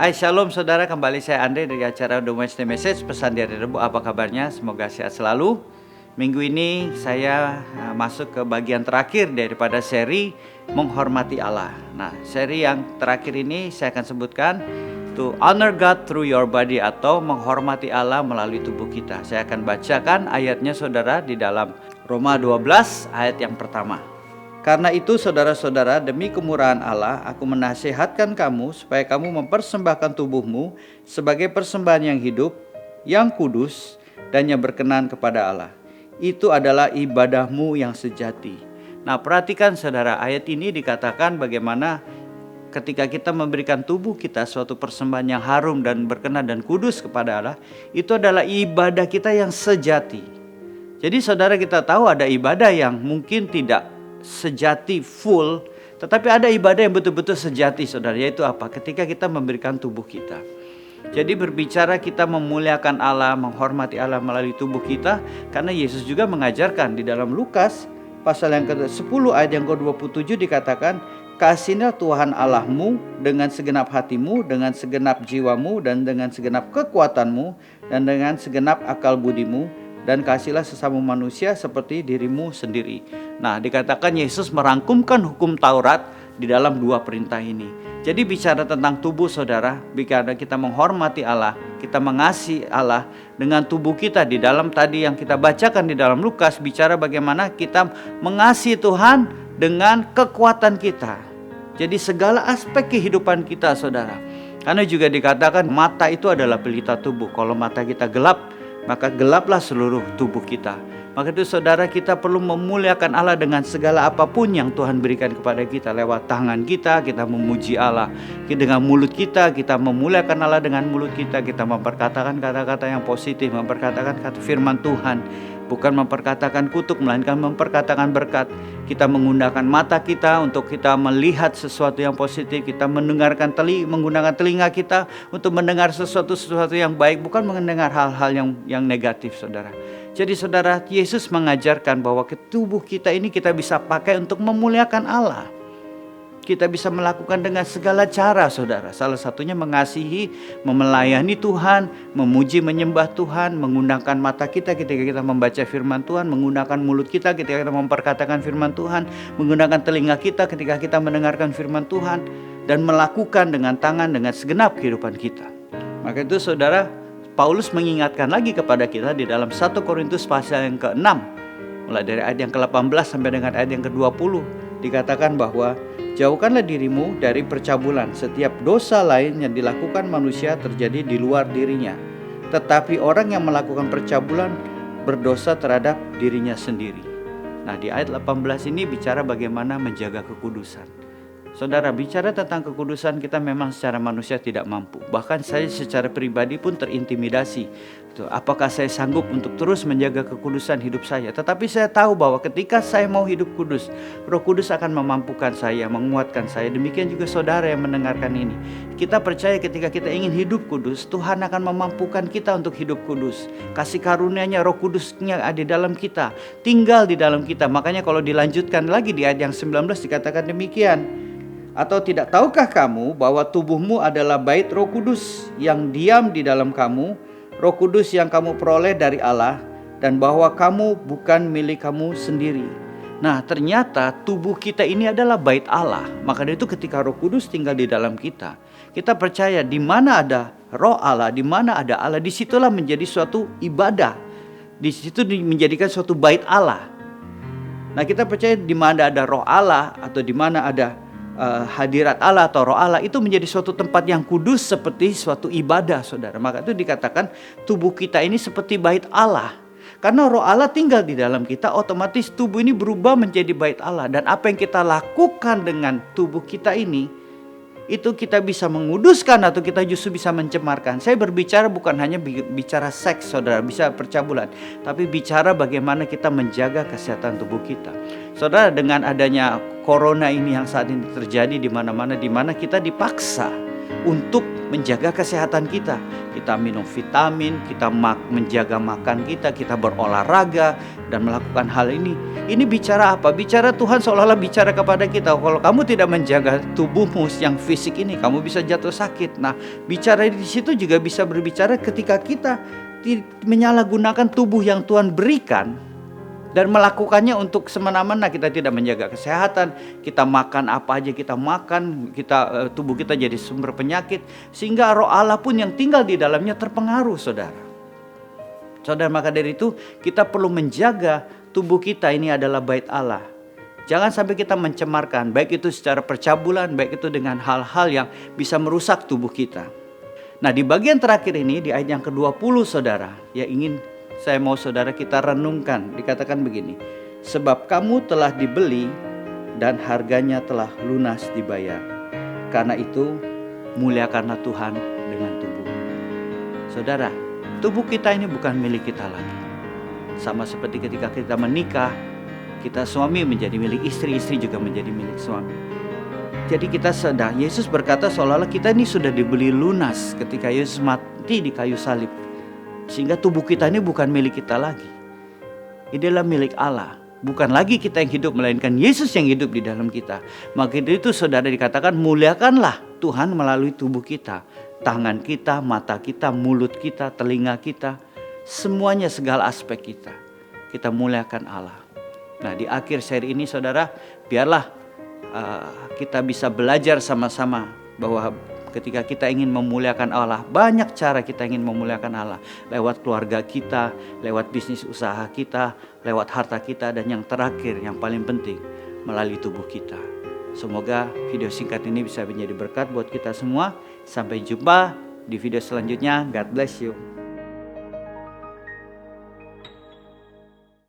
Hai Shalom saudara, kembali saya Andre dari acara The Wednesday Message, pesan di hari Rabu. Apa kabarnya? Semoga sehat selalu. Minggu ini saya masuk ke bagian terakhir daripada seri menghormati Allah. Nah, seri yang terakhir ini saya akan sebutkan To honor God through your body, atau menghormati Allah melalui tubuh kita. Saya akan bacakan ayatnya saudara di dalam Roma 12 ayat yang pertama. Karena itu saudara-saudara, demi kemurahan Allah, aku menasihatkan kamu supaya kamu mempersembahkan tubuhmu sebagai persembahan yang hidup, yang kudus, dan yang berkenan kepada Allah. Itu adalah ibadahmu yang sejati. Nah, perhatikan saudara, ayat ini dikatakan bagaimana ketika kita memberikan tubuh kita suatu persembahan yang harum dan berkenan dan kudus kepada Allah, itu adalah ibadah kita yang sejati. Jadi saudara, kita tahu ada ibadah yang mungkin tidak sejati full, tetapi ada ibadah yang betul-betul sejati saudara, yaitu apa? Ketika kita memberikan tubuh kita. Jadi berbicara kita memuliakan Allah, menghormati Allah melalui tubuh kita, karena Yesus juga mengajarkan di dalam Lukas pasal yang ke-10 ayat yang ke-27 dikatakan, kasihlah Tuhan Allahmu dengan segenap hatimu, dengan segenap jiwamu, dan dengan segenap kekuatanmu, dan dengan segenap akal budimu, dan kasihlah sesama manusia seperti dirimu sendiri. Nah, dikatakan Yesus merangkumkan hukum Taurat di dalam dua perintah ini. Jadi bicara tentang tubuh saudara, bicara kita menghormati Allah, kita mengasihi Allah dengan tubuh kita. Di dalam tadi yang kita bacakan di dalam Lukas, bicara bagaimana kita mengasihi Tuhan dengan kekuatan kita. Jadi segala aspek kehidupan kita saudara. Karena juga dikatakan mata itu adalah pelita tubuh. Kalau mata kita gelap, maka gelaplah seluruh tubuh kita. Maka itu saudara, kita perlu memuliakan Allah dengan segala apapun yang Tuhan berikan kepada kita. Lewat tangan kita memuji Allah. Dengan mulut kita memuliakan Allah dengan mulut kita. Kita memperkatakan kata-kata yang positif, memperkatakan kata firman Tuhan. Bukan memperkatakan kutuk, melainkan memperkatakan berkat. Kita menggunakan mata kita untuk kita melihat sesuatu yang positif. Kita menggunakan telinga kita untuk mendengar sesuatu yang baik, bukan mendengar hal-hal yang negatif saudara. Jadi saudara, Yesus mengajarkan bahwa tubuh kita ini kita bisa pakai untuk memuliakan Allah. Kita bisa melakukan dengan segala cara saudara. Salah satunya mengasihi, melayani Tuhan, memuji, menyembah Tuhan, menggunakan mata kita ketika kita membaca firman Tuhan, menggunakan mulut kita ketika kita memperkatakan firman Tuhan, menggunakan telinga kita ketika kita mendengarkan firman Tuhan, dan melakukan dengan tangan dengan segenap kehidupan kita. Maka itu saudara, Paulus mengingatkan lagi kepada kita di dalam 1 Korintus pasal yang ke-6, mulai dari ayat yang ke-18 sampai dengan ayat yang ke-20, dikatakan bahwa jauhkanlah dirimu dari percabulan. Setiap dosa lain yang dilakukan manusia terjadi di luar dirinya, tetapi orang yang melakukan percabulan berdosa terhadap dirinya sendiri. Nah, di ayat 18 ini bicara bagaimana menjaga kekudusan. Saudara, bicara tentang kekudusan kita memang secara manusia tidak mampu. Bahkan saya secara pribadi pun terintimidasi. Apakah saya sanggup untuk terus menjaga kekudusan hidup saya? Tetapi saya tahu bahwa ketika saya mau hidup kudus, Roh Kudus akan memampukan saya, menguatkan saya. Demikian juga saudara yang mendengarkan ini. Kita percaya ketika kita ingin hidup kudus, Tuhan akan memampukan kita untuk hidup kudus. Kasih karunia-Nya, Roh Kudusnya ada di dalam kita, tinggal di dalam kita. Makanya kalau dilanjutkan lagi di ayat yang 19 dikatakan demikian. Atau tidak tahukah kamu bahwa tubuhmu adalah bait Roh Kudus yang diam di dalam kamu, Roh Kudus yang kamu peroleh dari Allah, dan bahwa kamu bukan milik kamu sendiri. Nah, ternyata tubuh kita ini adalah bait Allah. Maka dari itu ketika Roh Kudus tinggal di dalam kita, kita percaya di mana ada Roh Allah, di mana ada Allah, disitulah menjadi suatu ibadah. Di situ menjadikan suatu bait Allah. Nah, kita percaya di mana ada Roh Allah atau di mana ada hadirat Allah atau Roh Allah, itu menjadi suatu tempat yang kudus seperti suatu ibadah saudara. Maka itu dikatakan tubuh kita ini seperti bait Allah. Karena Roh Allah tinggal di dalam kita, otomatis tubuh ini berubah menjadi bait Allah. Dan apa yang kita lakukan dengan tubuh kita ini, itu kita bisa menguduskan atau kita justru bisa mencemarkan. Saya berbicara bukan hanya bicara seks saudara, bisa percabulan, tapi bicara bagaimana kita menjaga kesehatan tubuh kita. Saudara, dengan adanya corona ini yang saat ini terjadi di mana-mana, di mana kita dipaksa untuk menjaga kesehatan kita. Kita minum vitamin, kita menjaga makan kita berolahraga dan melakukan hal ini. Ini bicara apa? Bicara Tuhan seolah-olah bicara kepada kita. Kalau kamu tidak menjaga tubuhmu yang fisik ini, kamu bisa jatuh sakit. Nah, bicara di situ juga bisa berbicara ketika kita menyalahgunakan tubuh yang Tuhan berikan dan melakukannya untuk semena-mena. Kita tidak menjaga kesehatan, kita makan apa aja kita makan, tubuh kita jadi sumber penyakit, sehingga roh Allah pun yang tinggal di dalamnya terpengaruh, saudara. Saudara, maka dari itu kita perlu menjaga tubuh kita ini adalah bait Allah. Jangan sampai kita mencemarkan, baik itu secara percabulan, baik itu dengan hal-hal yang bisa merusak tubuh kita. Nah, di bagian terakhir ini, di ayat yang ke-20, saudara, saya mau saudara kita renungkan. Dikatakan begini, sebab kamu telah dibeli dan harganya telah lunas dibayar. Karena itu muliakanlah Tuhan dengan tubuh. Saudara, tubuh kita ini bukan milik kita lagi. Sama seperti ketika kita menikah, kita suami menjadi milik istri, istri juga menjadi milik suami. Jadi kita sadar, Yesus berkata seolah-olah kita ini sudah dibeli lunas ketika Yesus mati di kayu salib. Sehingga tubuh kita ini bukan milik kita lagi. Ini adalah milik Allah. Bukan lagi kita yang hidup, melainkan Yesus yang hidup di dalam kita. Maka itu saudara dikatakan muliakanlah Tuhan melalui tubuh kita. Tangan kita, mata kita, mulut kita, telinga kita. Semuanya, segala aspek kita. Kita muliakan Allah. Nah, di akhir seri ini saudara, biarlah kita bisa belajar sama-sama bahwa ketika kita ingin memuliakan Allah, banyak cara kita ingin memuliakan Allah. Lewat keluarga kita, lewat bisnis usaha kita, lewat harta kita, dan yang terakhir, yang paling penting, melalui tubuh kita. Semoga video singkat ini bisa menjadi berkat buat kita semua. Sampai jumpa di video selanjutnya. God bless you.